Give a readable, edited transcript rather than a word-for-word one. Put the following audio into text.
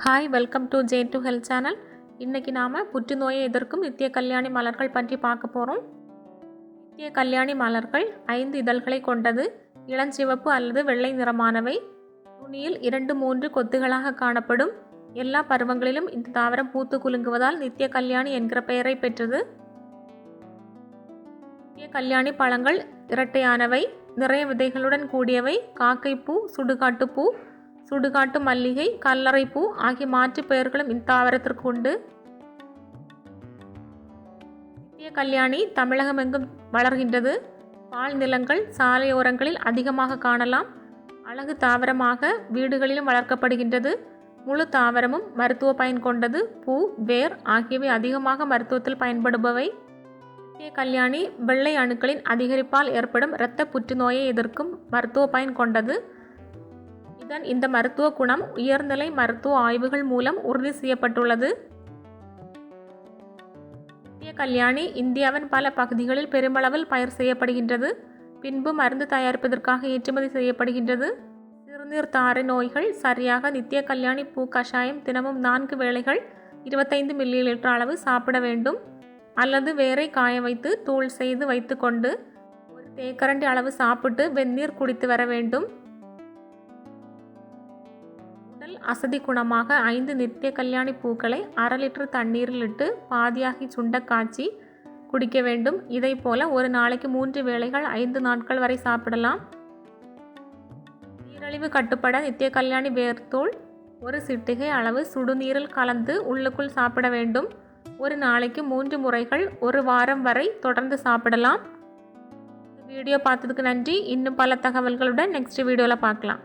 Hi, welcome to J2 health channel. இன்றைக்கி நாம் புற்றுநோயை எதிர்க்கும் நித்திய கல்யாணி மலர்கள் பற்றி பார்க்க போகிறோம். நித்திய கல்யாணி மலர்கள் 5 இதழ்களை கொண்டது. இளஞ்சிவப்பு அல்லது வெள்ளை நிறமானவை. நுனியில் 2-3 கொத்துகளாக காணப்படும். எல்லா பருவங்களிலும் இந்த தாவரம் பூத்து குலுங்குவதால் நித்திய கல்யாணி என்கிற பெயரை பெற்றது. நித்திய கல்யாணி பழங்கள் இரட்டையானவை, நிறைய விதைகளுடன் கூடியவை. காக்கைப்பூ, சுடுகாட்டுப்பூ, சுடுகாட்டு மல்லிகை, கல்லறைப்பூ ஆகிய மாற்று பெயர்களும் இத்தாவரத்திற்கு உண்டு. நித்திய கல்யாணி தமிழகமெங்கும் வளர்கின்றது. பால் நிலங்கள், சாலையோரங்களில் அதிகமாக காணலாம். அழகு தாவரமாக வீடுகளிலும் வளர்க்கப்படுகின்றது. முழு தாவரமும் மருத்துவ பயன் கொண்டது. பூ, வேர் ஆகியவை அதிகமாக மருத்துவத்தில் பயன்படுபவை. நித்திய கல்யாணி வெள்ளை அணுக்களின் அதிகரிப்பால் ஏற்படும் இரத்த புற்றுநோயை எதிர்க்கும் மருத்துவ பயன் கொண்டது. இந்த மருத்துவ குணம் உயர்நிலை மருத்துவ ஆய்வுகள் மூலம் உறுதி செய்யப்பட்டுள்ளது. நித்திய கல்யாணி இந்தியாவின் பல பகுதிகளில் பெருமளவில் பயிர் செய்யப்படுகின்றது. பின்பு மருந்து தயாரிப்பதற்காக ஏற்றுமதி செய்யப்படுகின்றது. சிறுநீர் தாரை நோய்கள் சரியாக நித்திய கல்யாணி பூ கஷாயம் தினமும் 4 வேளைகள் 25 மில்லிலிட்டர் அளவு சாப்பிட வேண்டும். அல்லது வேரை காய வைத்து தூள் செய்து வைத்து கொண்டு ஒரு தேக்கரண்டி அளவு சாப்பிட்டு வெந்நீர் குடித்து வர வேண்டும். அசதி குணமாக 5 நித்திய கல்யாணி பூக்களை 1/2 லிட்டர் தண்ணீரில் இட்டு பாதியாகி சுண்ட காய்ச்சி குடிக்க வேண்டும். இதை போல ஒரு நாளைக்கு 3 வேளைகள் 5 நாட்கள் வரை சாப்பிடலாம். நீரிழிவு கட்டுப்பட நித்திய கல்யாணி வேர்த்தூள் 1 சிட்டிகை அளவு சுடுநீரில் கலந்து உள்ளுக்குள் சாப்பிட வேண்டும். ஒரு நாளைக்கு 3 முறைகள் 1 வாரம் வரை தொடர்ந்து சாப்பிடலாம். வீடியோ பார்த்ததுக்கு நன்றி. இன்னும் பல தகவல்களுடன் நெக்ஸ்ட் வீடியோவில் பார்க்கலாம்.